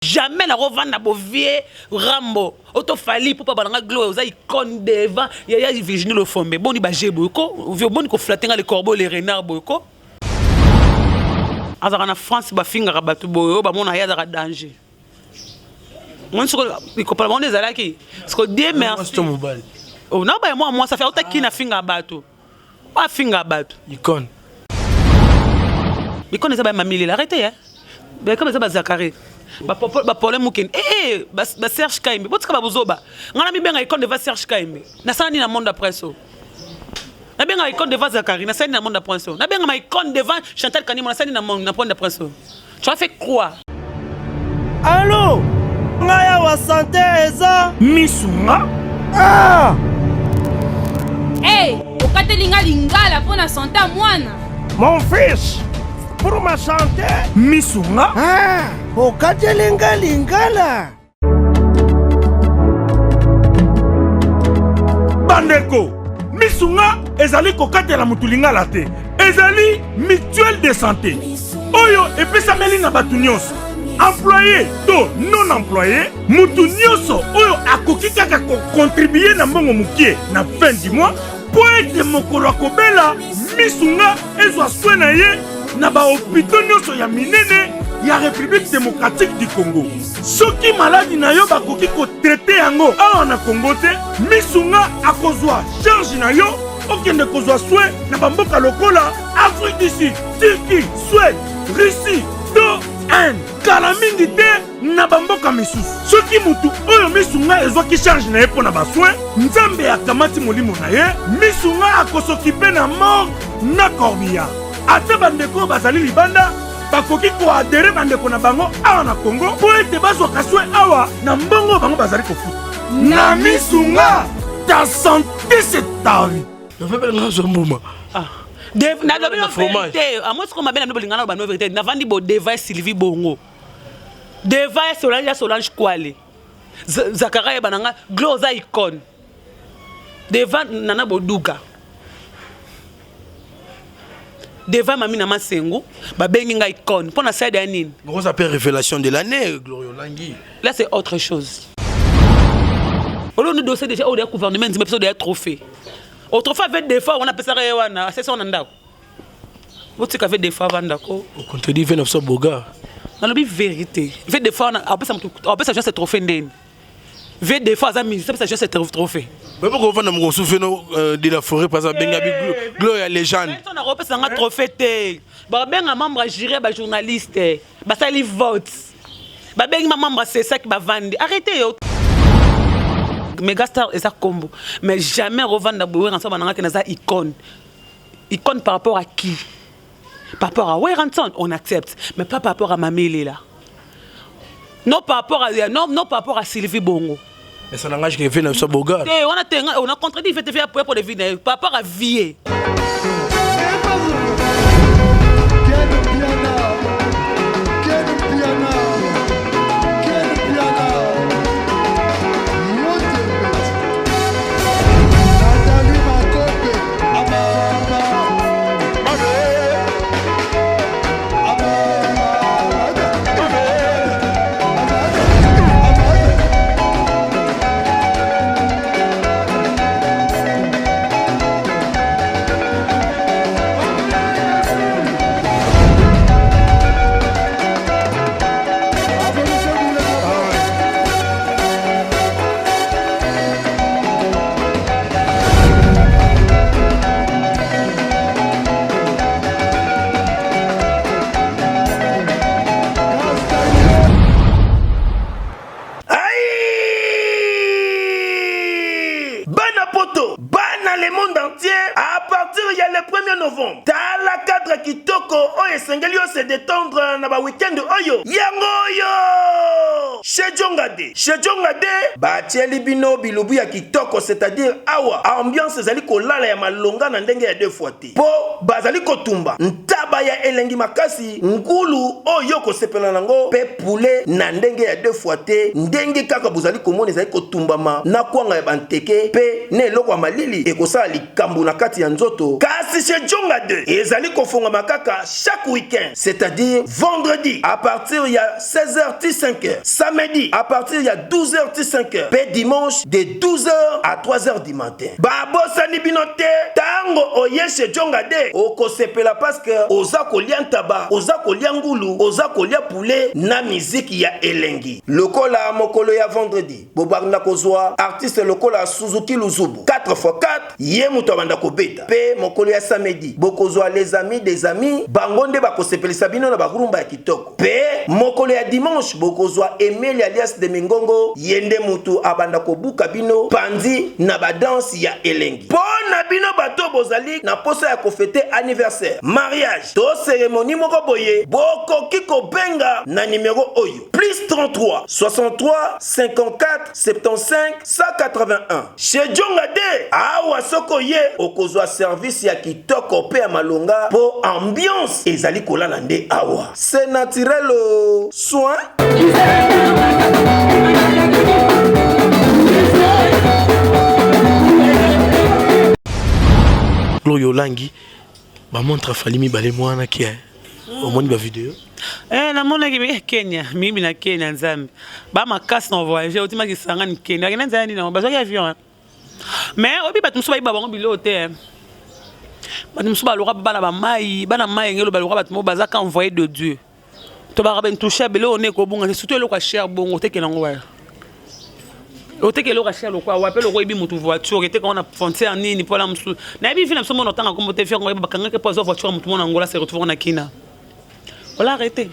Jamais la revendre na vie Rambo. Auto fali pour pas balanga gloire za icône devant ya Virginie le Fombe. Boni ba jeboyko, boni ko flatenga les corbeaux les renards boyko. Azara na France ba finga rabatu boyo ba mona ya za danger. Moi je ko pas mon des alaki. Parce que Dieu merci. Oh non ba moi ça fait autant qui na finga bato. Pas finga bato. Icône. Icône ça ba mamili arrêtez hein. Ben comme ça ba Zakari. Ba problème mukeni ba Serge Kaimbe botika ba buzoba ngana mi benga icône de va Serge Kaimbe na sani na monde après ça na benga icône de va Zakari na sani na monde après ça na benga ma icône devant Chantal Kanimo na sani na monde après ça tu as fait quoi allô ngaya wa santé eza misunga ah hey okatelinga lingala pona santé mwana mon fils pour ma santé misunga ah okatelinga lingala bandeko misunga ezali kokatela mutu lingala te ezali mutuelle de santé oyo epesameli na bato nyonso employé to non employé mutu nyonso oyo akoki kaka kocontribue na mbongo mokie na fin du mois po ete mokolo akobela misunga ezwa soin na ye na bahôpitaux nyonso ya minene ya République démocratique du Congo. Soki maladi na yo bakoki kotraite yango awa na Congo te, misunga akozwa charge na yo okende kozwa soin na bamboka lokola Afrique du Sud, Turquie, Suède, Russie, to Inde. Kala mingi te na bamboka misusu. Soki mutu oyo misunga ezwaki charge na ye mpo na basoin, nzambe akamati molimo na ye, misunga akosokipe na mort na corbillard. Ate bandeko bazali libanda bakoki koadere bandeko na bango awa na Congo po ete bazwaka soin awa na mbongo bango bazali kofuta na misunga ta santé c'est ta vie. na lobi na vérité à moi ce qu'on m'appelle na bolingana ba no vérité na vandi bo Deva Sylvie Bongo Deva Solange Kwale Zakara bananga Gloza icône Deva nana boduka Devant Mami na Masengo, ba bengi nga icône. Pour na side ya nini? On s'appelle révélation de l'année, Glorio Langi. Là c'est autre chose. On nous dossier déjà au gouvernement, mais épisode de trophée. Autrefois avec des fois on a pensé à wana, c'est ça on anda. Vous tu avec des fois vandako. Au contredit 29 boga. Na lobi vérité. Avec des fois on peut ça juste trophée ndeni. Avec des fois ça ça juste trophée. Mais pourquoi on va nous souffrir de la forêt par exemple Bengabi Gloria légende. On a repéré un trophée té. Ba benga membre juré ba journaliste. Ba sali vote. Ba benga membre c'est ça qui va vendre. Arrêtez yo. Megastar et ça combo. Mais jamais revendre boue ensemble na que na icône. Icône par rapport à qui? Par rapport à Weranson, on accepte, mais pas par rapport à Mameli là. Non par rapport à Sylvie Bongo. Mais ça n'engage que fait notre boga. On a contredit fait pour les vignes par rapport à Vie. Se détendre na ba week-end oyo yango yo chez Djongade. Chez Djongade, batieli bino bilubu ya kitoko, c'est-à-dire awa ambiance ezali kolala ya malonga na ndenge ya 2 fois te. Po bazali kotumba ntaba ya elengi makasi ngulu oyo kosepela nango pe poulet na ndenge ya 2 fois te. Ndenge kaka bozali komona ezali kotumbama na kwanga ya banteke pe ne eloko ya malili ekosala likambo na kati ya nzoto. Kasi chez Djongade ezali kofonga makaka chaque week-end, c'est-à-dire vendredi à partir il y a 16h til 5h, samedi à partir il y a 12h til 5h, pe dimanche de 12h à 3h du matin. Babosani binote tango oye chez Djongade okosepela parce que oza kolia ntaba, oza kolia ngulu, oza kolia poulet na musique ya elengi. Lokola mokolo ya vendredi bobarna kozwa artiste lokola Suzuki Luzubu 4x4 ye muto banda kobeta. Pe mokolo ya samedi bokozwa les amis des amis bangonde bakosepelisa bino na bakurumba ya kitoko. Pe mokolo ya dimanche bokozwa Emile alias de Mingongo yende mutu abanda kobuka bino pandi na badansi ya elengi. Pona bino bato bozali na posa ya kofete anniversaire, mariage to cérémonie moko boye bokoki kobenga na numéro oyo +33 63 54 75 181. Chez Djongade awa soko ye okozwa service ya kitoko pe ya malonga po ambiance ezali kolala nde awa. C'est naturel soin. Gloyo Langi ba montre Falimi bale mwana ki au monde ba vidéo na mona ki Kenya mimi na Kenya nzambe ba makasi na voyager otima ki sanga ni Kenya ngena nzani na ba zoki avion mais obi ba tumso ba bango bilote ba tumso ba loka ba na ba mai ba na mai ngelo ba loka ba tumo bazaka envoyé de Dieu to ba ben toucher belo on est ko bonga surtout le ko cher bongo te ke nango wa ote ke lo ka cher lo kwa wa pe lo ko ibi mutu voiture te ko na frontière nini pour la musu na ibi fina somo notanga ko mote faire ko ba kanga ke pozo voiture mutu mona ngola se retrouve na kina on l'a arrêté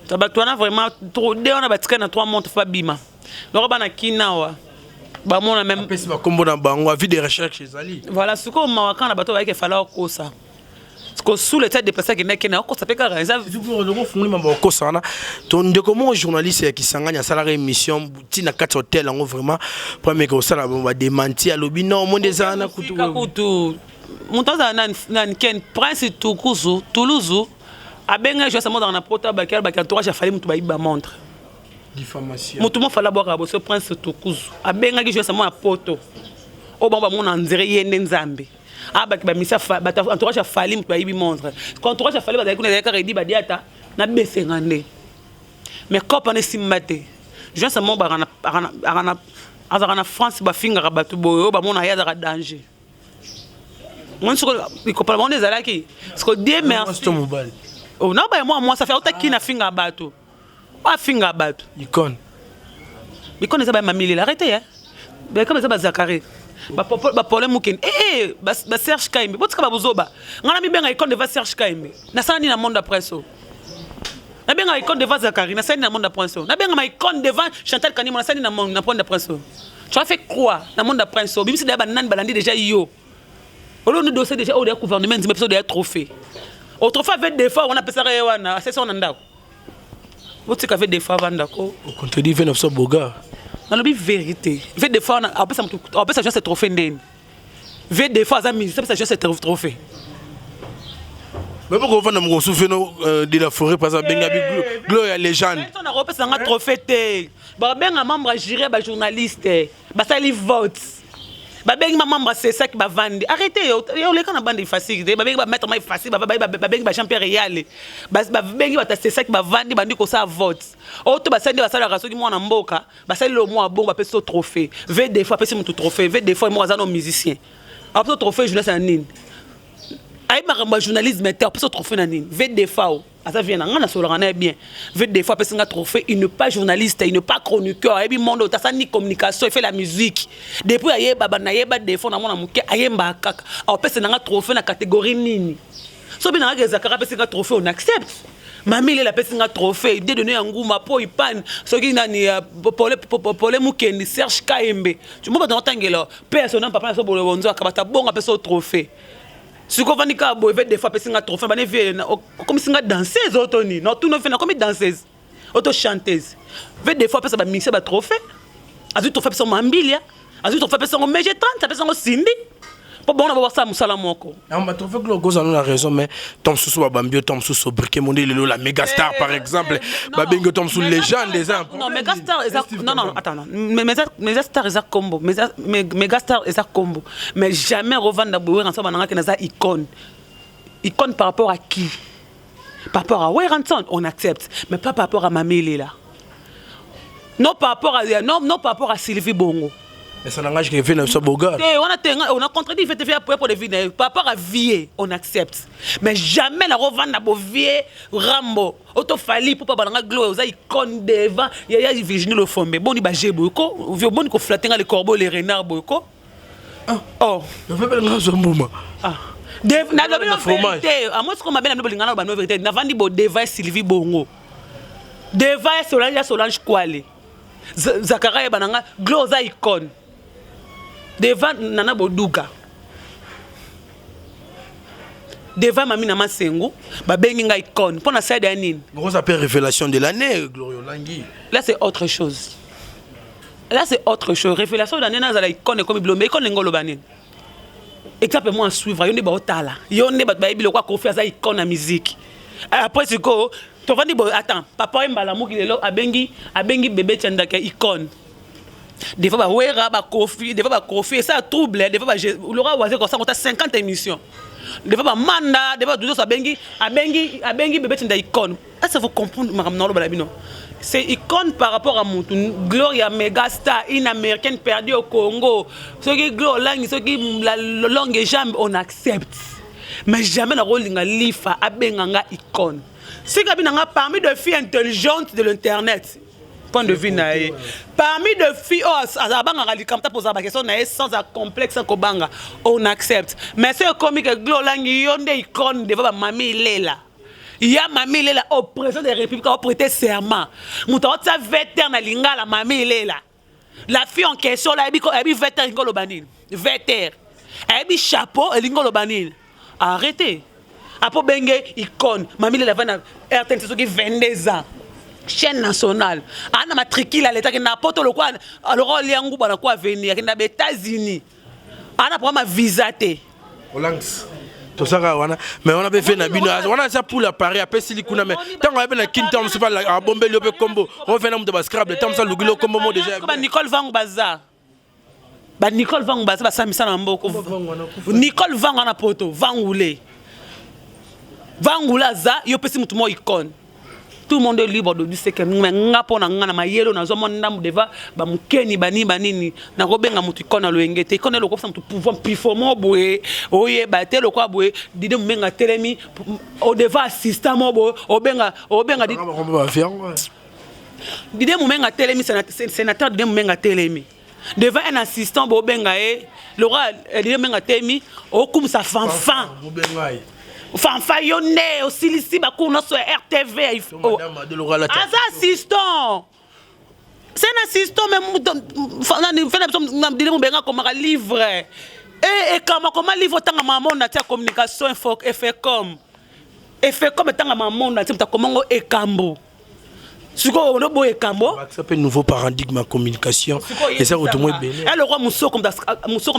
to ba to na vraiment trop de on a batika na 3 montres fa bima lo ba na kina wa ba mona même pesi ba kombo na bango avis de recherche ezali voilà ce ko ma wakana bato ba ke fala ko ça ko sous le tête de personnes qui n'est qu'un ko ça peut carrément ça vous le fongoli mamba ko sana ton de comment journaliste qui sanganya salarié émission tina 4 hôtel en vraiment premier que ça va démentir lobi non monde des ana kutu montaza nan ken prince Tukuzu Toulouse abenga je sama dans na pota ba kel ba entourage a fallu mutu ba iba montre diffamation mutu mo fala boka bo ce prince Tukuzu abenga je sama na poto o ba mona ndire yende nzambe abaki ba misa ba entourage a fallu mutu ba ibi montre quand entourage a fallu ba kuna ka redi ba diata na besengande mais kopa ne simmate je sama ba na France ba finga rabatu boyo ba mona ya da danger moi ce que kopa mon des alaki ce que Dieu merci oh non bah moi ça fait autant qui na finga bato pas finga bato icône ça ba mamili arrêtez hein ben comme ça ba Zakari ba problème muken ba Serge Kaimbe botika ba buzoba ngana mi benga icône de va Serge Kaimbe na sani na monde après ça na benga icône de va Zakari na sani na monde après ça na benga ma icône devant Chantal Kanimo na sani na monde après ça tu as fait quoi na monde après ça bimisi da ba nan balandi déjà yo olo nous dossier déjà au gouvernement dit mais des trophées autrefois avec des fois on a pensé wana c'est ça on ndako botika avec des fois vandako au contredit 29 boga na lobi vérité avec des fois on peut ça juste trophée ndeni avec des fois amis ça juste trophée mais pourquoi on va nous souffler de la forêt parce que benga gloire légende on a repensé un trophée té ba benga membre jury ba journaliste ba sali vote ba bengi ma membre c'est ça qui ba vendre arrêtez yo le kana bande facile ba bengi ba mettre mai facile ba bengi ba champion réel ba bengi ba c'est ça qui ba vendre bandi ko ça vote auto ba sende ba sala raso ki mwana mboka ba sali le mois bon ba pesa trophée ve des fois pesa mutu trophée ve des fois moi za no musicien après trophée jeunesse en nini ay ma journalisme était pesa trophée na nini ve des fois ça vient ngana solana bien ve des fois pesa nga trophée il n'est pas journaliste il n'est pas chroniqueur et bi monde ta ça ni communication il fait la musique depuis aye baba na yeba des fois na mona muke ayemba kaka au pesa nga trophée na catégorie nini so bien nga Zakara pesa nga trophée on accepte mami il a pesa nga trophée de donner nguma po ipan so ki nani pole mukendi Serge Kaimbe tu mo ba tangela personne papa so bolo bonzo akabata bonga pesa trophée si qu'on va dire que des fois personne a trophée, bah ne vient comme si on dansait autoni, non tout ne fait comme danseuse. auto-chanteuse. Fait des fois, ça va mixer un trophée. Azu trophée, ça va m'ambilia. Azu trophée, ça va MG30, ça va Cindy. Pour bon, on va voir ça, Moussala Moko. Non, mais trophée que le gars a raison, mais Tom Soussou Bambio, Tom Soussou Briquet Mondé, la méga star par exemple. Babingo Tom Soussou légende des ans. Non, méga star, non, attends, non. Méga star, ils ont combo. Méga star, ils ont combo. Mais jamais revendre d'abord ensemble, on a une icône. Icône par rapport à qui? Par rapport à Weranson, on accepte. Mais pas par rapport à Mamie là. Non, par rapport à Sylvie Bongo. Mais ça n'engage que fait notre boga. On a contredit, il fait faire pour les vies. Par rapport à Vie, on accepte. Mais jamais la revendre à Vie, Rambo, Autofali, pour pas balancer gloire, ça icône devant. Il y a Virginie le Fombe. Bon, il bagé beaucoup. Bon, il flatter les corbeaux, les renards beaucoup. Oh. Je fais pas le moment. Ah. Na lobi no vérité. À moi ce qu'on m'appelle na lobi ngana ba no vérité. Na vandi bo Deva Sylvie Bongo. Deva Solange Kwale. Zakaria bananga gloza icône. Deva Nana Boduga. Deva Mamina Masengo, babengi nga icône. Pour na side anine. Grosse appel révélation de l'année, Glorio Langui. Là c'est autre chose. Là c'est autre chose. Révélation de l'année na za icône comme blomé icône ngolo banine. Exemple moi à suivre, yonde ba otala. Yonde ba ba biloko confiance à icône na musique. Après c'est quoi? Tu vas dire attends, papa mbala mo kilelo abengi bébé tchandaka icône. Des fois, des fois, ça trouble. Des fois, l'aura oisé comme ça, on a 50 émissions. Des fois, manda, des fois, tout ça, abengi, bébé, c'est une icône. Est-ce que vous comprenez, madame? C'est icône par rapport à mon Gloria Megastar, une américaine perdue au Congo. Ce qui est Gloria, ce qui est la longue jambe, on accepte. Mais jamais la rôle d'un livre à benganga icône. C'est parmi les filles intelligentes de l'internet. Point de vue naïe. Parmi les filles, sans complexe, on accepte. Mais c'est comme que Glolangi yonde icône devant Mamie Lela. Il y a Mamie Lela au président de la République qui a prêté serment. Mouta sa vétère na lingala Mamie Lela. La fille en question là, elle est vétère lingolo banine. Vétère. Elle est chapeau et lingolo banine. Arrêtez. Après bengue icône. Mamie Lela va na RTL c'est qui 22 ans. Chaîne nationale. Ana matricule à l'état qui n'a pas tout le quoi. Alors on liangu bana quoi venir qui n'a pas États-Unis. Ana pour ma visa té. Olangs. Tout ça wana mais on avait fait na bino. On a ça pour la Paris après silikuna mais tant on avait na Kintom c'est pas la bomber le combo. On fait na muta scrap le temps ça lugilo combo mo déjà. Ba Nicole Vangu Baza. Ba Nicole Vangu Baza ba samisa na mboko. Nicole Vangu na poto Vangule. Vangula za yo pesi mutu mo icône. Tout le monde est libre de dire que nous avons ma yelo na zomo ndam deva ba mukeni bani banini na robenga mutu kona loengete kona lokop sa mutu pouvoir performer boye oye ba te lokwa boye dide mumenga telemi o deva assistant mo boye obenga dide mumenga telemi sénateur dide mumenga telemi devant un assistant bo benga le roi dide mumenga telemi o comme sa fanfan Fanfa yonne aussi ici bakouna sur RTV as assistant c'est un assistant même fait comme un livre et comment livre tant maman na tia communication effet comme tant maman na tia comment et cambo Suko on a beau Ekambo. Ça s'appelle nouveau paradigme en communication. Et ça autrement bien. Le roi Mousso comme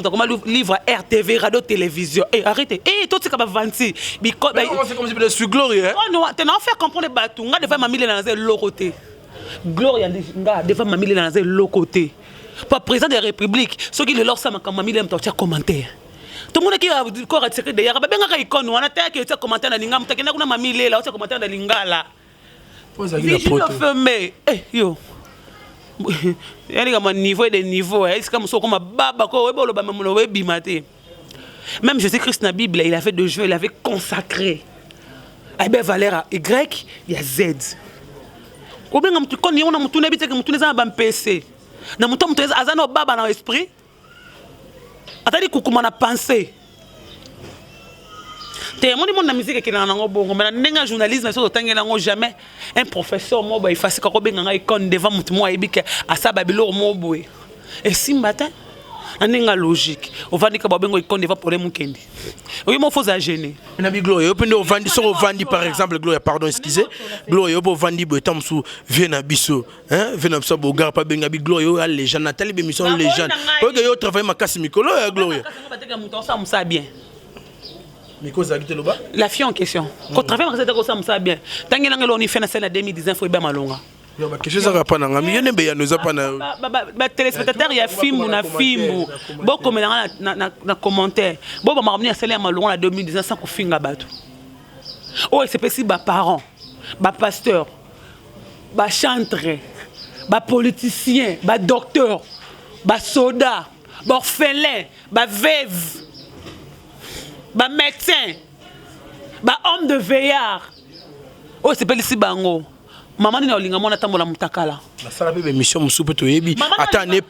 comment livre RTV radio télévision. Eh arrêtez. Eh toi tu capable vanti. C'est comme si c'était sur gloire. Non, tu n'as fait comprendre batou. Nga devant mamie dans le côté. Gloria nga devant mamie dans le côté. Pas président de la République, ceux qui le leur ça comme mamie l'aime t'as commentaire. Tout le monde qui a dit quoi secret d'ailleurs ba benga icône on a qui a commentaire dans lingam t'as kuna mamie là, on commentaire dans lingala. Fermé. Eh yo. Il y a un niveau des niveaux. Est-ce que je comme baba même Jésus-Christ dans la Bible, il a fait 2 jours, il avait consacré. Eh bien, valeur à Y, il y a Z. Ou bien, tu connais, on a tout n'habite que tu n'es pas un PC. Na muto muto azano baba dans l'esprit. Atali kukuma na pensée. Mon monde la musique qui est dans bon mais n'enga journalisme so tangela ngo jamais un professeur mo ba effacer ko benga icône devant mutu mo ebike asa babilo mo boy et si matin Aninga logique. On va dire que Babengo il connaît pas problème Mukendi. Oui, moi faut gêner. Na bi Gloria, yo pende vandi so vandi par exemple Gloria, pardon, excusez. Gloria yo vandi bo tam sou vena biso, hein? Vena biso bo gar pa benga bi Gloria yo les gens Nathalie be mission les gens. Parce que yo travaille makasi mikolo Gloria. Ça bien. Miko zakite loba? La fille en question. Quand travaille makasi ça bien. Tangi nanga lo ni fait na scène 2019 faut ba malonga. Yo ba quelque chose à pas na ngami, yo ne be ya nous a pas na. Ba téléspectateur ya film na film. Bon comme na commentaire. Bon ba marami na scène malonga la 2019 sans ko finga bato. Oh c'est possible ba parents, ba pasteur, ba chantre, ba politicien, ba docteur, ba soldat, ba orphelin, ba veuve, ba médecin, ba homme de veillard. Oh c'est possible bango. Maman ni na olinga mona tambola mutakala. La sala bébé mission musupe to yebi. Ata ne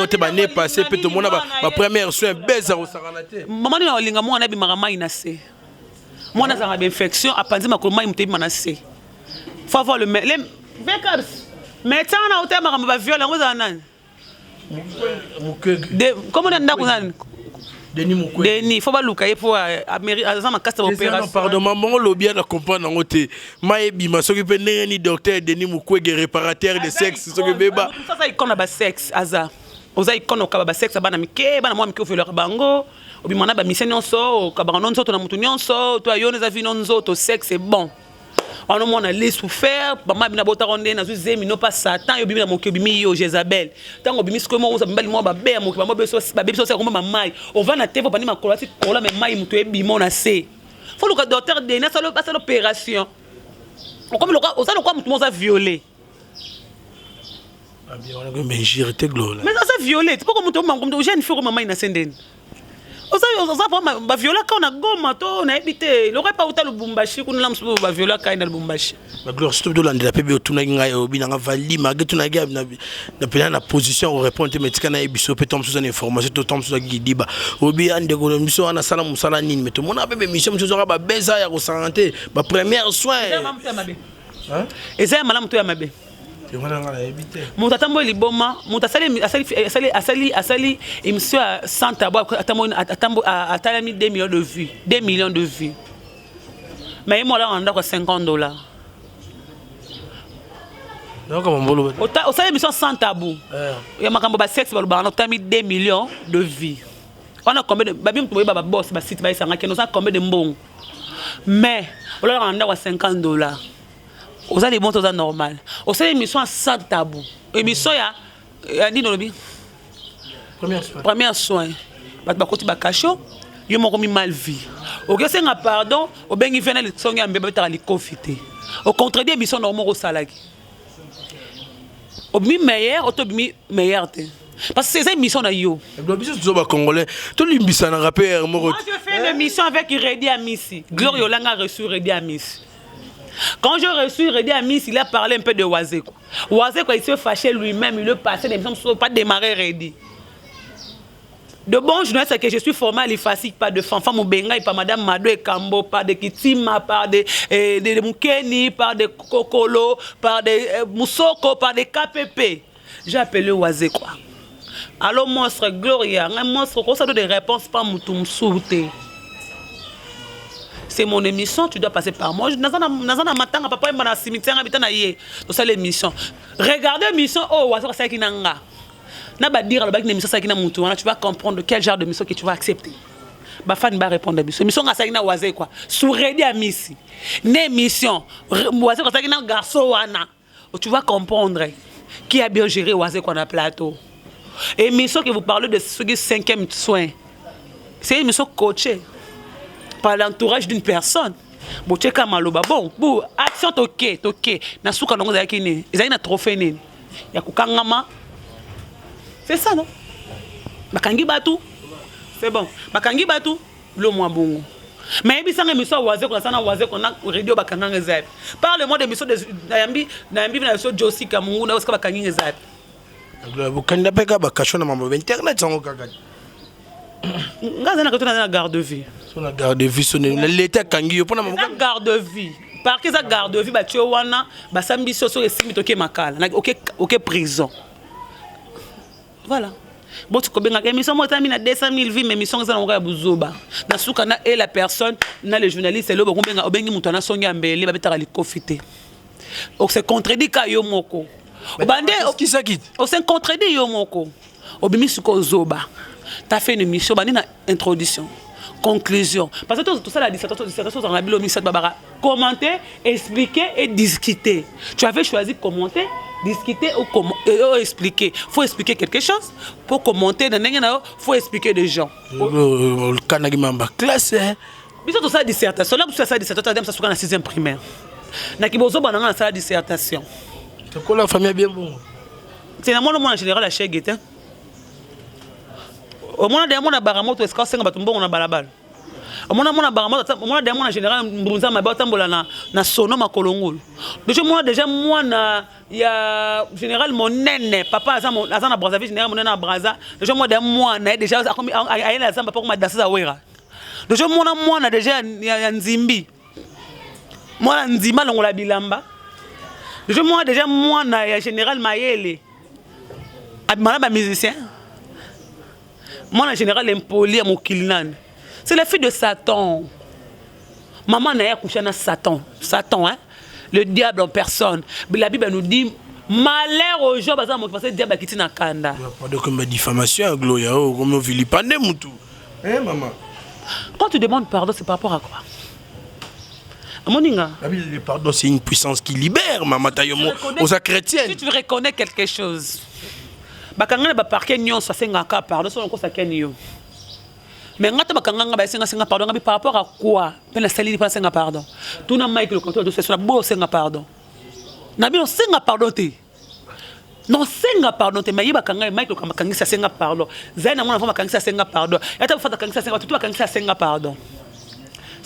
te ba ne passé pe to mona ba première soin beza au saranate. Maman ni na olinga mona bi marama inase. Mona za ba infection apanzi makolo mai mutebi manase. Faut avoir le Bekers. Médecin na hôtel marama ba viol ngo za nani? Mukege. Comment on a nani? Denis Mukwege. Denis, faut pas louer pour ma casse d'opération. Pardon, maman lobby à comprendre en côté. Maebi ma s'occupe ni docteur Denis Mukwege réparateur de sexe s'occupe ba. Ça icône ba sexe hasard. Oza icône au kaba sexe bana mike bana moi mike faire bango. Obi mana ba mission nyonso kabanga nonso to na mutu nyonso to ayo neza vi nonso to sexe c'est bon. On a mon aller souffert, maman bina bota ronde na zemi no pas Satan yo bina moke bimi yo Jezabel. Tango bimi sko mo za mbali mo ba be mo ba be so c'est comme mamai. On va na tevo bani makola si kola mais mai mutu e bimo na se. Faut le docteur de na salo passer l'opération. Comme le on ça le quoi mutu mo za violé. Ah bien on a comme injure te gloire. Mais ça c'est violé, c'est pas comme mutu jeune fille comme mamai na sendeni. Oza ba viola ka na goma to na ebité le pas uta Lubumbashi kuna lamsu ba viola ka na Lubumbashi ba gloire stop de landela pebe otuna nga yo binanga vali magetu na gab na pena na position au répondre metika na ebiso pe tom sous une information to tom sous gidiba obi ande ko mission ana sala musala nini meto mona pebe mission muzo ba beza ya ko santé ba première soin hein eza malamu to ya mabe Muta tambo liboma, muta asali émission à Santa Bois atalami 2 millions de vues, 2 millions de vues. Mais moi là on a $50. Donc comment bolo? Au sali émission sans tabou. Il y a makambo ba sexe ba on a mis 2 millions de vues. On a combien de babim to ba boss ba site ba sanga que nous a combien de mbongo. Mais on a $50. Aux allez monter aux normal. Aux allez émission sans tabou. Émission ya ni no bi. Première soin. Ba koti ba kacho, yo moko mi mal vie. OK c'est un pardon, au bengi vena le songa mbeba ta li confiter. Au contraire émission normal au salaki. Au mi meilleur, au to mi meilleur te. Parce que ces émissions na yo. Le biso zoba congolais. To limbisa na rappeur moko. Moi je fais une émission avec Redi Amisi. Gloria Olanga reçu Redi Amisi. Quand je reçu Redi Amis, il a parlé un peu de Wazé. Wazé, il s'est fâché lui-même, il est passé, il ne sont pas démarrer Redi. De bons journalistes, c'est que je suis formé à l'IFASIC, pas de Fanfan Moubenga, pas Madame Mado et Kambo, pas de Kitima, pas de Moukeni, pas de Kokolo, pas de Moussoko, pas de KPP. J'ai appelé Wazé quoi. Alors, monstre Gloria, un monstre, ça donne des réponses, pas Moutoum Souté. C'est mon émission, tu dois passer par moi. Je c'est l'émission. Regardez l'émission, oh, tu vas comprendre quel genre de mission que tu vas accepter. Ma fan va répondre à l'émission. Mission à quoi. Sur Redi Amisi. L'émission, garçon, tu vas comprendre qui a bien géré Oazé qu'on a plateau. Émission que vous parlez de ce 5e soin. C'est une émission coachée par l'entourage d'une personne. Bon, tu es comme Maloba. Bon, action toqué. Na souka nongo za kini. Ils na trophée nini. Ya kukangama. C'est ça non? Bakangi batu. C'est bon. Bakangi batu le moins bon. Mais il y a des émissions Oazé qu'on a radio bakanganga zap. Parle-moi des émissions de Nayambi na so Josie Kamungu na oska bakangi zap. Vous kanda peka bakasho na mambo internet sango kaka. Ngaza na katuna na garde de vie. Sur la garde de vie sonne l'état kangi yo pona mambo garde de vie. Parce que ça garde de vie ba tio wana ba sambi so so esimi toke makala. OK prison. Voilà. Bon, tu connais une émission, moi, tu as 200 000 vues, mais émission, ça n'a pas na soukana et la personne, na le journaliste, c'est là, on bengi moutona songi ambele, ba betara li kofité. On se contredit ka yo moko. Qui ça quitte? On se contredit yo moko. Obimi suko zoba. T'as fait une émission, bah, une introduction, conclusion. Parce que tout ça, la dissertation, on a dit au Babara. Commenter, expliquer et discuter. Tu avais choisi commenter, discuter ou expliquer. Il faut expliquer quelque chose. Pour commenter, il faut expliquer des gens. Le canard m'a classe. Mais tout ça, dissertation. Là, vous faites ça, dissertation, ça se passe en 6e primaire. Na kibozo banana na sa dissertation. C'est quoi la famille bien bon? C'est na moi en général la chèque hein. Au moins des mona baramoto est-ce que c'est ngaba tumbo na balabala. Au moins mona baramoto au moins des mona général mbunza maba tambola na sono makolongolo. Déjà moi na ya général mon nene papa azana Brazzaville général mon nene na Brazza. Déjà moi des mois na déjà ayela zamba pour ma danser za wera. Déjà moi na déjà ya nzimbi. Moi nzima longola bilamba. Déjà moi na général Mayele. Abimana ba musicien. Moi na général impoli à Mokilinan. C'est la fille de Satan. Maman n'a couché na Satan. Satan hein. Le diable en personne. Mais la Bible nous dit malheur aux gens parce que le diable qui na kanda. Pas de comme diffamation gloria comme vilipender mutu. Hein maman. Quand tu demandes pardon, c'est par rapport à quoi? Moninga. Le pardon, c'est une puissance qui libère, maman Tayomo, aux chrétiens. Si tu reconnais quelque chose, bakanga ba parquet nyon so senga ka pardon, so ko sakeni yo. Mais ngata bakanga ba senga pardon, ngabi par rapport à quoi? Pena sali pas senga pardon. Tout na Mike le contrôle de ce soit beau senga pardon. Na bi no senga pardon te. Non senga pardon te mais bakanga Mike le bakanga senga pardon. Zaina mona fo bakanga senga pardon. Yata fata bakanga senga tout bakanga senga pardon.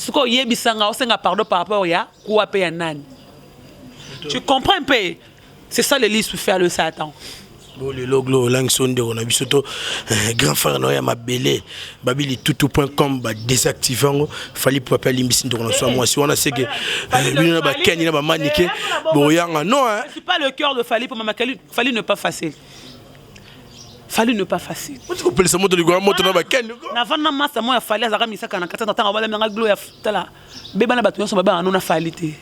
Ce qu'on y a, c'est pardon par rapport à quoi payer nan. Tu comprends un peu? C'est ça le livre pour faire le Satan. Le logo langue sonde on a vu surtout grand frère Noya m'a belé babili tout.com ba désactivant fallait pour appeler limite donc on soit moi si on a c'est que lui na ba Kenya na ba maniqué boyanga non hein. C'est pas le cœur de Fali pour mama Fali ne pas facile. Fallait ne pas facile. Tu peux le samoto du grand moto na ba Ken. Na vana massa moi fallait azaka misaka na katana tanga bala nga gloire tala. Beba na batu nyonso baba na falité.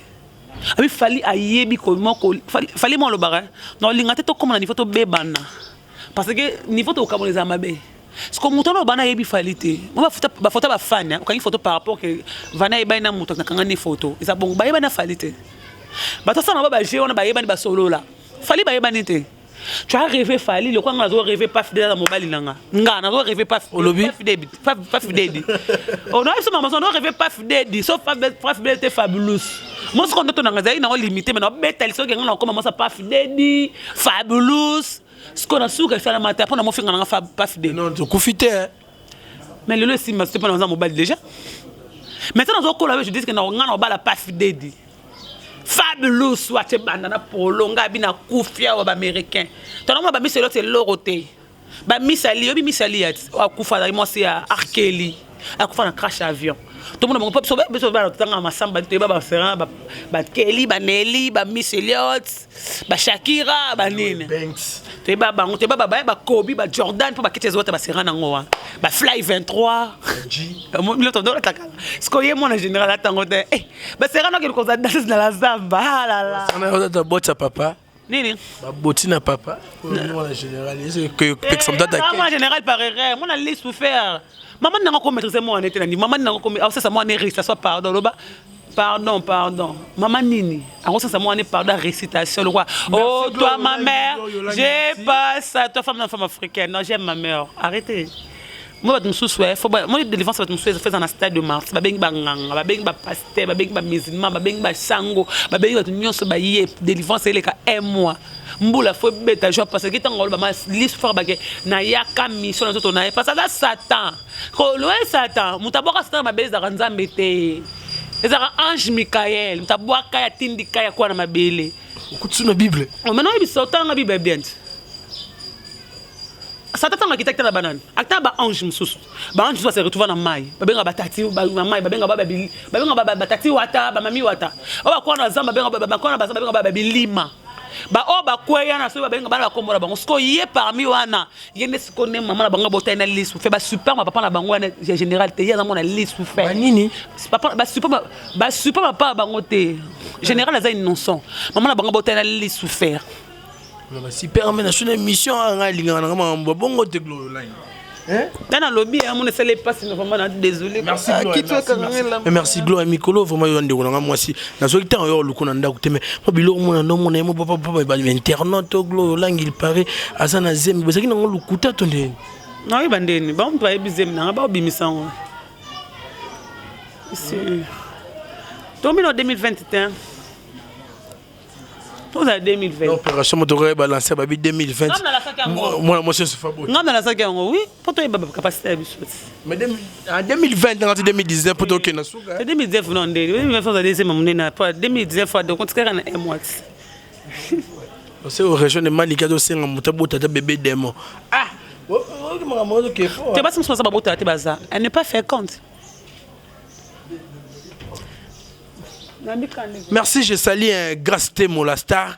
Abi fallait ayebi ko moko fallait moi le bara. Non lingate to comme na niveau to bebana. Parce que niveau to kaboneza mabe. Ce que mutono bana yebi falité. Moi ba photo ba fan, ko une photo par rapport que vana yeba na muto na kanga ni photo. Isa bon ba yeba na falité. Ba to sana ba je on ba yeba ni ba solo là. Fallait ba yeba ni te. Tu as rêvé Fali, le quoi on a rêvé pas fidèle dans mon balinanga. Nga, on a rêvé pas fidèle. Pas fidèle. On a rêvé pas fidèle, sauf pas fidèle était fabuleux. Moi ce qu'on a ton magasin, on a limité mais on bête so que on commence pas fidèle, fabuleux. Ce qu'on a sous que faire la matin, on a mon finger pas fidèle. Non, tu confité. Mais le si c'est pas dans mon bal déjà. Maintenant on a je dis que on a pas fidèle. Fabulous soit banana polonga bina kufia wa américain. Tellement ba miselo c'est loroté. Ba misali obi misali ya akufa da moi c'est Arkeli. Akufa na crash avion. Tout le monde peut so ba tanga masamba te ba Ferran ba Kelly ba Nelly ba Misseliot ba Shakira ba nini. Te ba Kobe ba Jordan pour ba kete zota ba Serena ngo ba Fly 23. Moi le tondo la taka. Ce que moi en général attends ba Serena que cause danse dans la zamba. Ah là là. On a bota papa. Nini? Ba botina papa. Moi en général c'est que exemple d'attaquer. Moi en général par erreur, moi na liste pour faire. Maman n'a pas maîtriser moi en été maman n'a pas ça moi en ça soit pardon là pardon maman nini en ça moi en pardon récitation le roi oh toi ma mère j'ai pas ça toi femme africaine non j'aime ma mère arrêtez moi va me soucier faut moi délivrance va me soucier faire dans un stade de Mars ba bengi ba nganga ba bengi ba pasteur ba bengi ba musulman ba bengi ba sango ba bengi ba nyonso ba yé délivrance elle ka un mois mbula faut beta joie parce que tant ba liste faire ba na yaka mission tout on a parce que Satan ko loin Satan mutaboka Satan ba beza nzambe te ezaka ange Michael mutaboka ya tindika ya kwa na mabele ukutuna Bible maintenant il sortant la Bible bien Satan a quitté la banane. Acta ba ange mususu. Ba ange se retrouve dans mai. Ba benga batati ba mai ba benga ba batati wata ba mami wata. O ba kwa na zamba benga ba kwa na ba benga ba lima. oh bakweya na so babenga bana bakombola bango siko ye parmi wana yende siko ne maman na bango bota na liste fait ba super ma papa na bango na général te ya na mona liste fait nini papa ba super papa bango te général aza innocent maman na bango bota na liste faire ba super mais na suna mission nga linga na ngamba bongo te Gloire Line dans le lobby à mon essai passe vraiment désolé merci merci Gloire Mikolo vraiment yo ndeko nga mwasi na so kitan yo lukuna ndako te mais mobilo mona no mona mo papa ba internaute Gloire Line il paraît azana zemi bazaki na lukuta to ndeni non oui bandeni ba on doit bizem na ba obimisa ngo ici tomino 2021 2020. L'opération Motoré balancée à 2020. Moi, c'est Fabo. Non, dans la sac, oui, pour toi, il y a capacité à bisous. Mais en 2020, dans 2019, pour toi, il y a 2019, non, 2019, donc on se crée un mois. C'est aux régions de Malika, c'est un moutabo, t'as bébé démon. Ah, tu sais pas si je pense à Baza. Elle n'est pas fait compte. Merci, je salue un Grasté Molastar,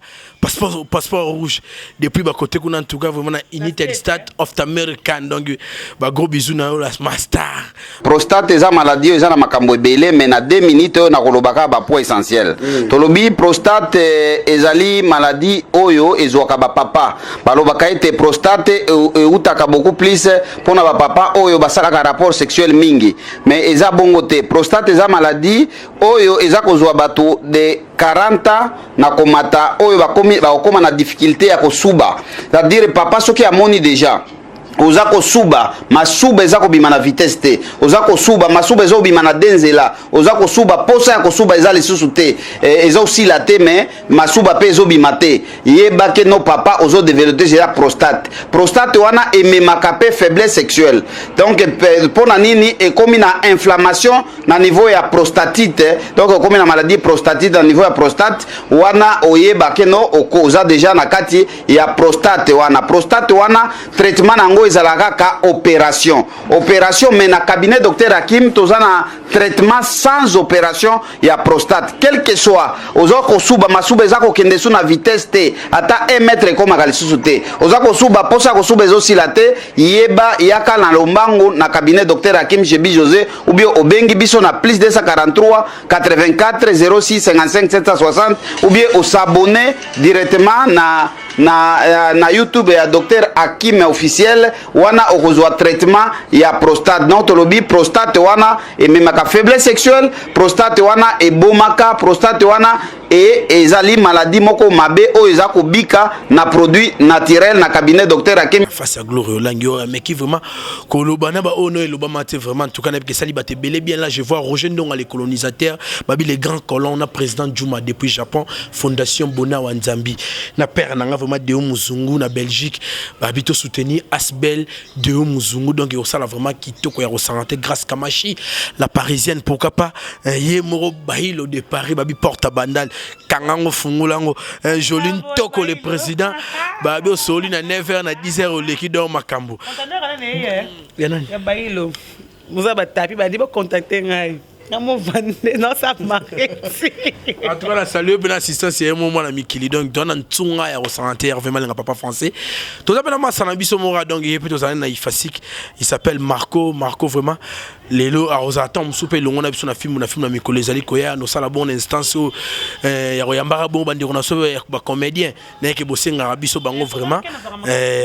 passeport rouge. Depuis ma côté, en tout cas, vraiment, United States of America. Donc, gros bisous, na la Mastar. Prostate, eza maladie, eza na makambo ebele, mais na 2 minutes, na kolobaka ba point essentiel. Tolobi, prostate, ezali maladie, oyo, ezwaka ba papa. Balobaka ete prostate, utaka beaucoup plus, pona ba papa, oyo, basalaka rapport sexuel mingi. Mais eza bongote, prostate, eza maladie, oyo, eza kozwa bato de 40 na komata oyo bakoma na difficulté ya kosuba, c'est-à-dire papa soki amoni déjà oza kosuba masuba eza kobima na vitesse te, oza kosuba masuba eza kobima na denzela, oza kosuba posa ya kosuba eza lisusu te, eza osila te mais masuba pe ezobima te, yebake no papa ozo développer déjà prostate wana ememaka pe faiblesse sexuelle. Donc pona nini ekomi na inflammation na niveau ya prostatite, donc ekomi na maladie prostatite na niveau ya prostate wana oyebake no oza déjà na kati ya prostate wana traitement nango ezalaka ka opération mais na cabinet docteur Hakim tozana traitement sans opération ya prostate, quel que soit ozo kosuba masuba eza kokende su na vitesse te ata 1 mètre ekomaka lisusu te, oza kosuba posa kosuba ezosila te, yeba yaka na lombango na cabinet docteur Hakim Jebi José ou bien obengi biso na plus 243 84 06 55 760 ou bien o s'abonner directement na YouTube ya docteur Hakim officiel wana okozwa traitement ya prostate. Donc tolobi prostate wana ememaka faiblesse sexuelle, prostate wana ebomaka, prostate wana ezali maladie moko mabe oyo eza kobika na produit naturel na cabinet docteur Hakim face à Gloire Langio mais qui vraiment kolobana ba ono eloba mate vraiment en tout cas que sali bate belé bien là je vois Roger Ndonga les colonisateurs babi les grands colons na président Djouma depuis Japon fondation Bona wa Nzambi na père nanga vraiment Deo Muzungu na Belgique babi to soutenir Asbel Deo Muzungu donc il ça vraiment kitoko ya ressentir grâce Kamachi la parisienne pourquoi pas ye moro bahilo de Paris babi porte à bandal kangango fungulango Joline Toko le président babi osoli na 9h na 10h au leki do makambo ya bailo muza batapi badi ba contacter ngai non ça marche en tout cas la salut ben assistance et moment na mikili donc donne un tsunga ya ressentir vraiment le papa français tout ça ben ma sanabiso mora donc il peut na ifasik il s'appelle Marco vraiment lelo arosata msupe longo na biso na film na mikolo ezali koya no sala bonne instance ya royambara bon bandi na so ba comédien na ke bosenga biso bango vraiment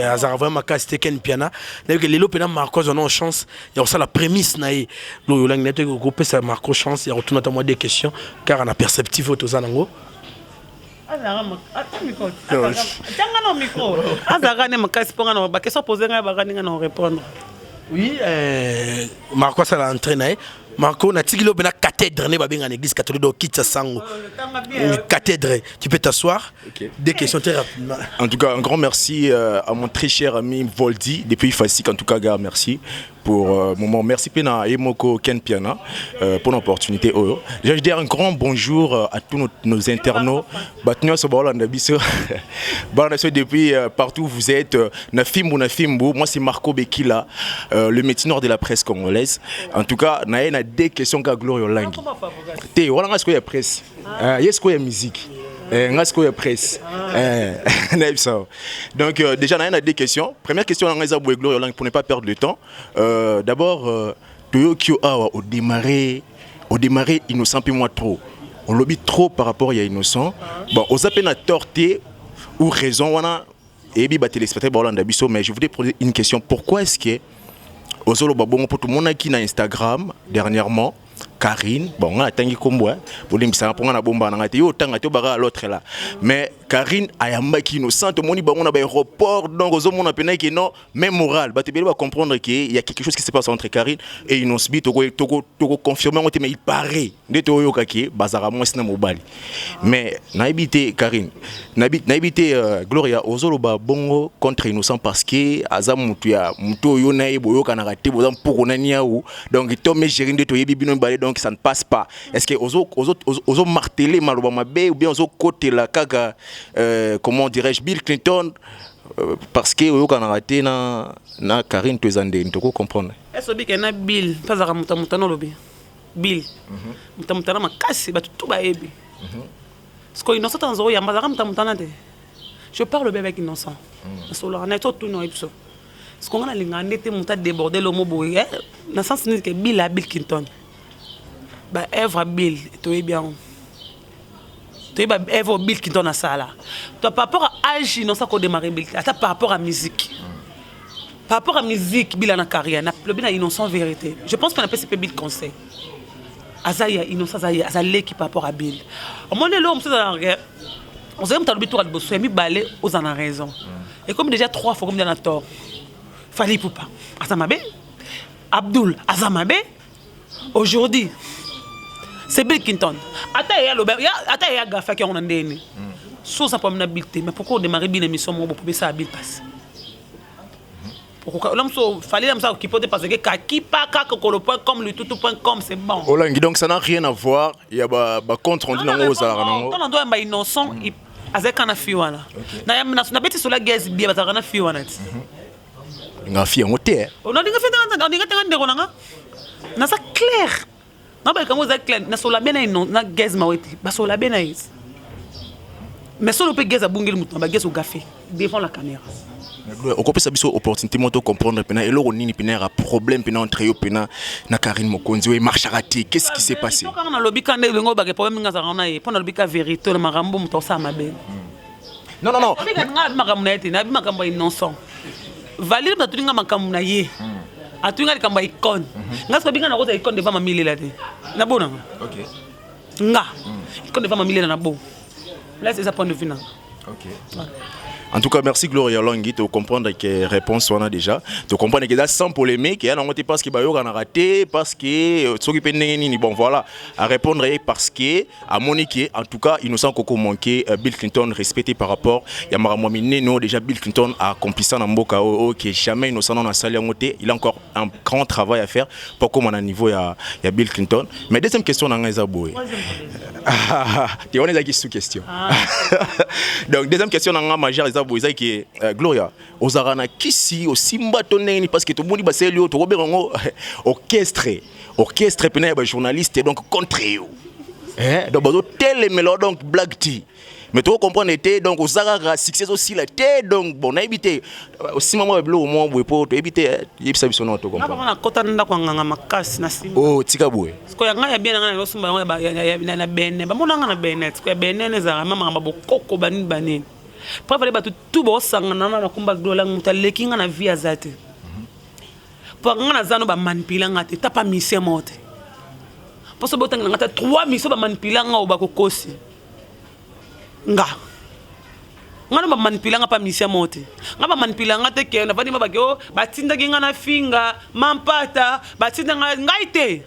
azara vraiment casté ken piana na ke lelo pena Marco on a chance ya ça la prémisse na ye lo yolang net ko groupe ça Marco chance ya retourner à moi des questions car on a perceptif autozanango oui Marco ça l'a entraîné Marco na tigilo bena cathédre ne babenga l'église catholique do kitsa sango cathédre tu peux t'asseoir des questions très rapidement en tout cas un grand merci à mon très cher ami Voldi depuis Fasik en tout cas gars merci pour moment merci pena Emoko Ken Piana pour l'opportunité je veux dire un grand bonjour à tous nos internautes batnyo so balanda biso balanda depuis partout où vous êtes na Fimbu moi c'est Marco Bekila le métinor de la presse congolaise en tout cas na des questions qu'a Gloire Langi te wala ngasko ya presse yesko ya musique Ngasko presse. Donc déjà, on a des questions. Première question, pour ne pas perdre le temps. D'abord, Toyo au démarrer, innocent puis moi trop. On lobby trop par rapport à innocent. Bon, aux appels à torter ou raison, on a et bien téléspectateurs mais je voudrais poser une question. Pourquoi est-ce que aux bon pour tout le monde qui na Instagram dernièrement Karine, bon, on a tangi combo, pour les missions, pour on a bomba, on a été au temps, à l'autre là. Mais Karine, ayamba qui innocente, on a un report, donc aux hommes on a peine qui non, même moral. Bah tu dois comprendre qu'il y a quelque chose qui se passe entre Karine et Innocent. Toko confirmer, mais il paraît, de Toyo Kaki, bazara moi c'est mobile. Mais n'habité Karine, n'habité Gloria, aux hommes bongo contre Innocent parce que Azam mutuya, mutoyo nae boyo kanarate, bozam pour on a niaou, donc il tombe gérer de Toyo bibino balé donc ça ne passe pas. Est-ce que aux autres martelé malobama bé ou bien aux autres côté la kaga comment dirais-je Bill Clinton parce que au Canada na Karine Tezande tu comprendre. Est-ce que na Bill pas za mutano lobi Bill mutana makasi ba tout ba ebi. Parce que innocent en zo ya mbazara mutana te. Je parle bien avec innocent. Solo na to tout no ipso. Ce qu'on a lingane te muta déborder le mot boye na sens ni que Bill a Bill Clinton. Bah Eve Bill tu es bien. Tu es Eve Bill qui donne à ça là. Toi par rapport à âge innocent qu'on démarre Bill. Attends par rapport à musique. Par rapport à musique Bill en carrière, n'a le bien innocent vérité. Je pense qu'on appelle ce Bill conseil. Azaya innocent Azaya l'équipe par rapport à Bill. Au moment là on se dans la on s'est même talibé tout à bosser mi balé aux en a raison. Et comme déjà 3 fois comme dans la tort. Fali Poupa. Azamabe. Abdul Azamabe. Aujourd'hui c'est Bill Clinton. Ata ya gafa qui on ndeni. So ça pour m'habilter mais pourquoi démarrer bien émission moi pour ça Bill passe. Pourquoi l'homme so fallait l'homme ça qui peut parce que kaki pas kakolo.com le tout.com c'est bon. Olangi donc ça n'a rien à voir, il y a ba contre on dit non aux ara non. On doit ba innocent avec kana fiwana. Na beti sur la guerre bien ba kana fiwana. Nga fi en hôtel. On a dit que fait on dit que ndeko nanga. Na ça clair. Non, mais comme vous êtes clair, na sola bena ino na gaz maweti, ba sola bena is. Mais solo pe gaz a bungel mutu, ba gaz au café devant la caméra. On peut savoir opportunité moto comprendre pena et là on ni pena a problème pena entre yo pena na Karine Mokonzi we marche raté. Qu'est-ce qui s'est passé? Quand on a lobby quand ngo ba problème ngaza rona e, pendant lobby ka vérité na marambo mutu sa mabe. Non. Lobby ka nga makambo na ete, na bi makambo innocent. Valide ba tulinga makambo na ye. Atunga kamba icon ngasko binga na kota icon devant mamile là na bona OK nga icon devant mamile na bon là c'est ça point de vue. OK en tout cas, merci Gloria Longi, tu comprends que réponse on a déjà. Tu comprends que là sans polémique, il y a n'importe parce que Bayo a raté, parce que s'occuper ni bon voilà, à répondre parce que à Monique, en tout cas, innocent Coco manqué Bill Clinton respecté par rapport il y a Maramouamine non déjà Bill Clinton a accompli ça dans Mboka que jamais innocent dans la salle monté, il a encore un grand travail à faire pour comme on a niveau il y a Bill Clinton. Mais deuxième question dans les aboués. Tu on est là qui sous question. Donc deuxième question dans majeur boza qui Gloria ozarana kisi osimba toneni parce que tout le monde ba selio to berongo orchestre pena ba journaliste donc contre eux donc bazo tele melo donc black tea mais tu comprends était donc ozara succès aussi la tête donc bon habité aussi maman blo mo boy pour to habité yebisa biso no to comprends na kota nda kwa nganga makasi na simba oh tika boy ko ya ngaya bien ngana no simba ya na bene ba mona ngana bene ko ya bene ne za mama ngamba bokoko banini pour aller battre tout bon sangana na kumba dola mutaleki ngana via zate pour ngana zano ba manipila ngate tapa mission mote pour so botanga ngata 3 mission ba manipila nga oba kokosi nga ngana ba manipila nga pa mission mote nga ba manipila ngate ke na vani ba ke batinda ngana finga mampata batinda ngaite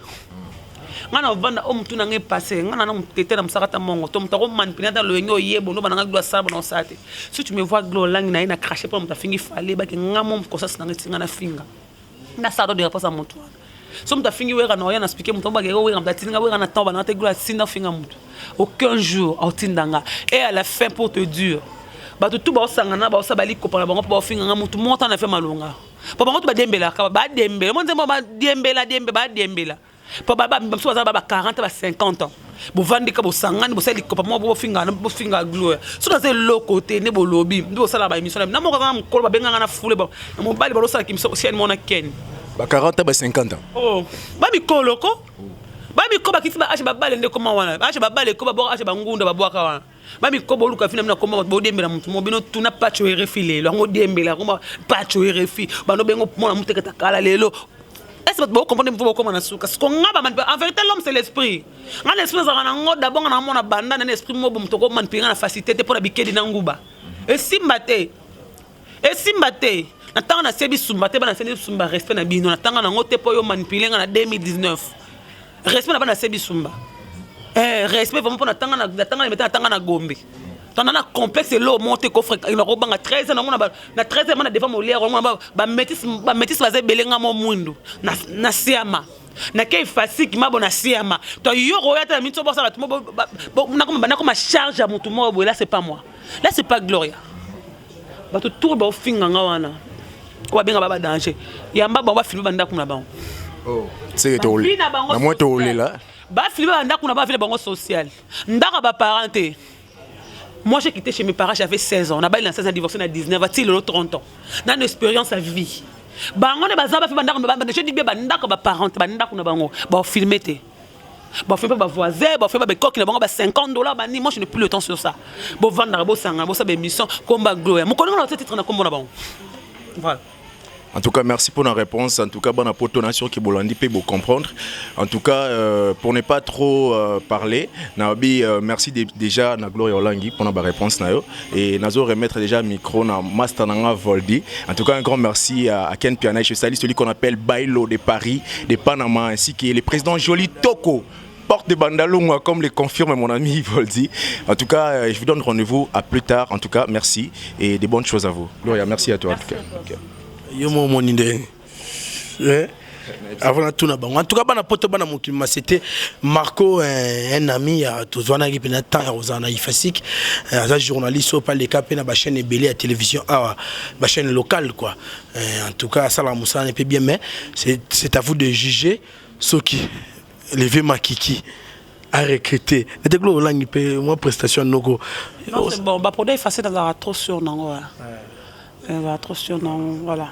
ngana vanda mtu na nge passé ngana na mtete na msakata mongo to mtako manipina dans le nyo yebo no bananga doit ça bon ça si tu me vois glo lang na ina cracher pour mtafingi fale ba ke ngamo mkosa sina ngetinga na finga na ça de réponse à mon toi so mtafingi wera na oya na expliquer mtu ba ke wera mtatinga wera na tamba na te glo sina finga mtu aucun jour autindanga et à la fin pour te dire ba tout ba sangana ba osabali ko para bango ba finga mtu monta na fait malonga pa bango to ba dembela ka ba dembela mo nzemba ba dembela ba dembela po baba mso baza baba 40 ba 50 ans bovandika bosangani bosali kopa mo bofinga gloire so dans le côté ne bolobi ndo sala ba émission na mo ka mkolo ba benga na fule ba mo bali ba sala kimso si mona ken ba 40 ba 50 ans oh ba mikolo ko ba mikoba kiti ba ache ba bale nde koma wana ache ba bale ko ba bo ache ba ngunda ba bwaka wana ba mikoba luka fina na koma bo dembela mutu mo bino tuna pacho refile lo ngo dembela koma pacho refi ba no bengo mona mutekata kala lelo. Est-ce que vous comprenez comment on a su? Parce qu'en vérité, l'homme, c'est l'esprit. L'esprit, c'est d'abord, on a mon abandon, un esprit, on a la facilité pour habiter dans Ngouba. Et si maté, on a sébi sumbaté, on a sébi sumba, respect na bino, on a ngote pour yo manipuler en 2019. Respect na sébi sumba. Respect vraiment pour na mettre na gombe. On a complexe l'eau monte coffre il a 13 ans na 13 ans na devant mo lire ba métis va belenga mo mundu na siama na kay fasiki mabo na siama to yo royata mito bossa ba tumo na comme charge à mon tumo là c'est pas moi là c'est pas Gloria ba to tour ba finga nga wana ko benga baba danger yamba ba filme banda kuna ba oh c'est to na moi to là ba filme banda kuna ba vile bango social ndaka ba parenté. Moi, j'ai quitté chez mes parents, j'avais 16 ans. On a baillé dans 16 ans, divorcé à 19 ans, il a 30 ans. Dans une expérience à vie. Je dis bien, parents, filmer. Voisin, $50. Moi, je n'ai plus le temps sur ça. Voilà. En tout cas, merci pour la réponse. En tout cas, bonne apportation qui bolandi peut vous comprendre. En tout cas, pour ne pas trop parler, merci déjà à Gloria Olangi pour la réponse. Et nous allons remettre déjà le micro à Master Nanga Voldi. En tout cas, un grand merci à Ken Piana, je salue celui qu'on appelle Bailo de Paris, de Panama, ainsi que le président Joli Toko. Porte de Bandalunga, comme le confirme mon ami Voldi. En tout cas, je vous donne rendez-vous à plus tard. En tout cas, merci et de bonnes choses à vous. Gloria, merci à toi. Merci en tout cas. Okay. Avant tout, en tout cas, c'était Marco, un ami, un journaliste au Palais Cap, une chaîne Bélé à télévision, une chaîne locale, quoi. En tout cas, ça, n'est pas bien, mais c'est à vous de juger ce qui levé Makiki a recruté. Et moi, prestation, non, c'est bon, pour effacer dans la trop sur, non, trop sur, non, voilà.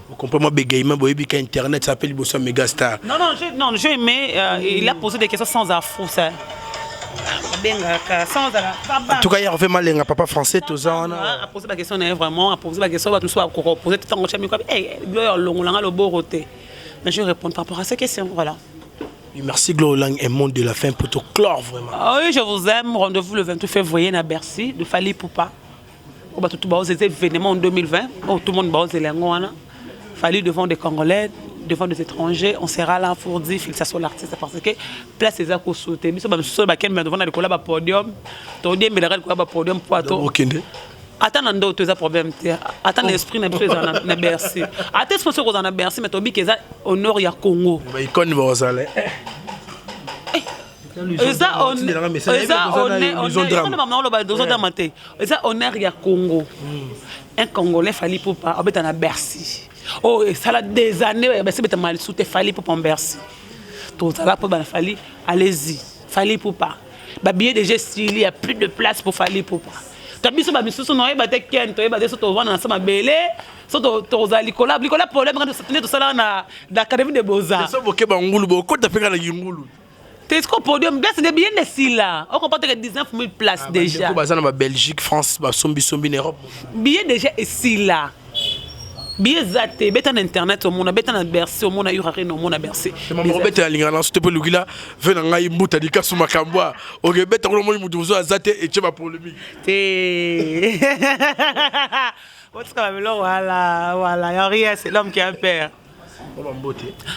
Vous comprenez, bégayement, Internet s'appelle Bossa Megastar. Non, j'ai aimé, il a posé des questions sans affront, ça. En tout cas, il y a fait mal à papa français, tout ça. A posé la question, vraiment, a posé la question, tout soit posé tout le temps, mais je réponds par rapport à ces questions, voilà. Merci Glolang, un monde de la fin pour te clore vraiment. Oui, je vous aime. Rendez-vous le 28 février à Bercy, de Fali Poupa. Tout le événements en 2020. Tout le monde va aux Fali devant des Congolais, devant des étrangers. On sera là pour dire fixation l'artiste parce que place les accords sautés. Nous sommes sur le devant le podium. Tu dis mais le podium pour toi. Attends, on a des problèmes. Attends, l'esprit n'est plus en Bercy. Attends, sponsor qu'on en a Bercy, mais tu dis que ça honneur ya Congo. Il connaît vous allez. Honneur ya Congo. Un Congolais Fali Poupa, on est en Bercy. Oh, ça a des années, c'est mal sous tes Fali Poupa en Bercy. Tout ça là pour Fali, allez-y. Fali Poupa. Billet de gestes, il y a plus de place pour Fali Poupa. Tu as mis sur ma mission, tu as mis sur ma mission, tu as mis sur ma belé, tu as mis sur Nicolas, problème, tu as dans l'Académie des Beaux-Arts. Tu as fait un podium, c'est bien ici là. On comporte 19 000 places déjà. Belgique, France, Europe. Bien déjà ici là. Bien zaté, bête en internet au monde, bête en Bercy au monde, Uraré au monde à Bercy. Maman bête à l'ingala, c'était pour le gars, venant à Imbuta di Kassou Makamba. Ok, bête au monde Moutou à zaté et tu vas polémique. Voilà, y a rien, c'est l'homme qui a peur.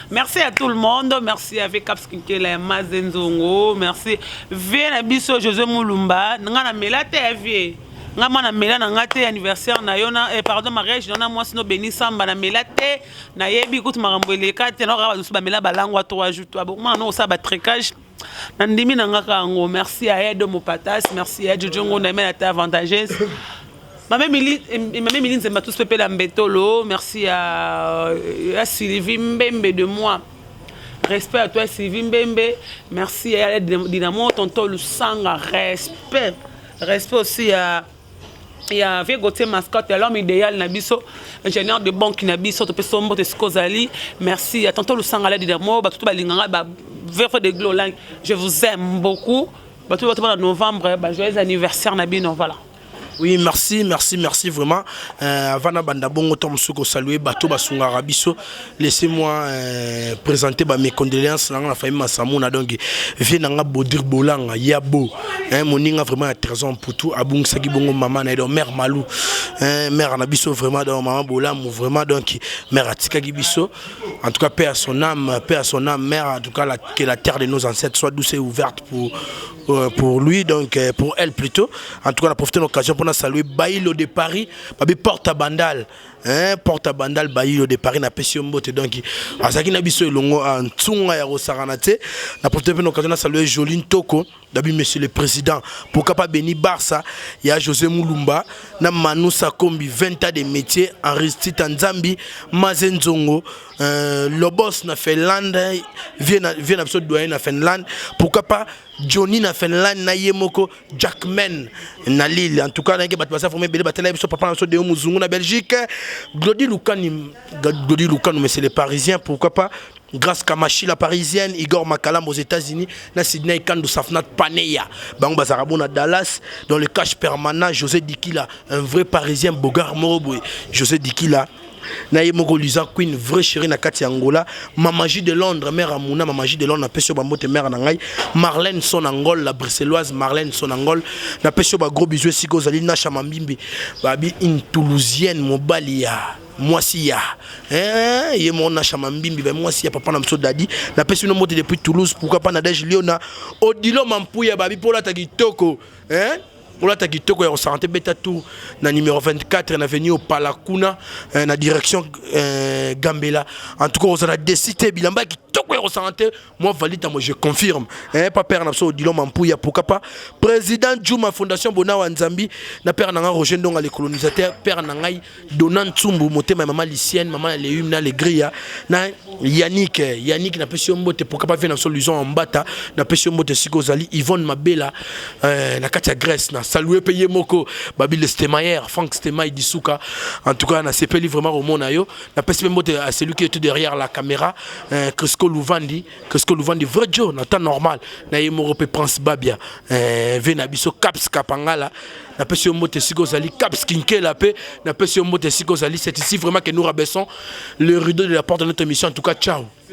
Merci à tout le monde, merci avec Capskinkele, Mazenzongo, merci. Viens à Bisso José Moulumba, Nana Melate Vie. Ngamana mela na ngate anniversaire na yona pardon mariage na moi sino Béni Samba na melate na yebi kutu marambo elekate na rawa ba mela balangwa to ajoute bon non ça ba trekage na ndimi na ngaka ngo merci à Edo Mopatas merci à Jojongo na mela ta avantageuse ma même Miline c'est tous pépé la mbetolo merci à Sylvie Mbembe de moi Respect à toi, Sylvie Mbembe. Merci à Dynamo, tonton Lusanga. Respect. Respect aussi à. Il y a Vieux Gauthier Mascotte, l'homme idéal Nabiso, ingénieur de banque Nabiso, tu peux sombre de Skozali. Merci à tonton Lusanga Dynamo, tout balinganga, vers de Glolang. Je vous aime beaucoup. Tout en novembre, joyeux anniversaire Nabino, voilà. Oui, merci vraiment. Avant de bongo saluer Bato Basunga Rabiso, laissez-moi présenter mes condoléances à la famille Massamouna. Donc, viens Bodir Bolanga, Yabo. Mon ninga vraiment a raison pour tout. Abung Sagi Bongo Maman, mère Malou. Mère Nabiso, vraiment, maman Bolam, vraiment, donc, mère Atika Gibiso. En tout cas, paix à son âme, mère, en tout cas, que la terre de nos ancêtres soit douce et ouverte pour lui, donc pour elle plutôt. En tout cas, on a profité de l'occasion pour saluer Baïlo de Paris, Porte à Bandal. Porte à Bandal, Baïlo de Paris, na Pession Mbote. Donc, à Saki Nabiso et Longo, en Tsunga et Rosaranate, on a profité de l'occasion de saluer Joline Toko, d'abord monsieur le président, pour capable Beni Barça, il y a José Moulumba, na Manoussa Kombi, 20 ans de métier, Aristide Nzambi, Mazen Zongo, Lobos na Finlande, vient absolument doyen na Finlande, pourquoi pas Johnny na Finlande, na Yemoko, Jackman na Lille. En tout cas, on a battu formé Bélé Batelay, papa na de Muzungu na Belgique, Glody Lukan, mais c'est les Parisiens, pourquoi pas. Grâce Kamachi la parisienne, Igor Makalam aux États-Unis, na Sydney Kando Safnat Paneya, Bang Bazarabo na Dallas, dans le cache permanent, José Dikila, un vrai parisien, Bogar Moroboué, José Dikila. Naye Moko Lisa Queen, vrai chéri na Kati Angola, Mamaji de Londres, mère Amouna, Mamaji de Londres, na Pesio Bamote, mère Nangai, Marlène Sonangol, la bruxelloise Marlène Sonangol, na Pesio ba gros bisous, Sigo Zali, Nacha Mambimbi, Babi, une Toulousienne, Mobalia. Moi si ya yé mon Nacha Mambimbi, moi si ya papa na mso dadi, na Pesio no mote depuis Toulouse, pourquoi pas Nadège Liona, Odilo Mampouya, Babi, pour la Tagitoko, on a ta kitoko ya santé beta tour na numéro 24 na avenue au Palakuna na direction Gambela. En tout cas on a décidé bilamba kitoko ya santé moi valide moi je confirme pas père na so Dilo Mampouya pourquoi pas président Djouma Fondation Bona Wanzambi na père na Roger Ndonga les colonisateurs père na ngai Donan Tsumbu motema maman Licienne maman les hymnes na les grilles na Yannick na pesio mbote pourquoi pas venir na solution en bata na pesio mbote sikozali Yvonne Mabela na Katia Grèce na saluer payer moko Babil Stemayer Frank Stemayer Disuka en tout cas na sepeli vraiment au monayo na pesio mbote à celui qui était derrière la caméra Cresco Louvandi vrai Joe na temps normal na Yemorope Prince Babia Venabiso Caps Kapangala na pesio mbote sikozali Caps Kinkela pe na pesio mbote sikozali c'est ici vraiment que nous rabaissons le rideau de la porte de notre émission en tout cas ciao.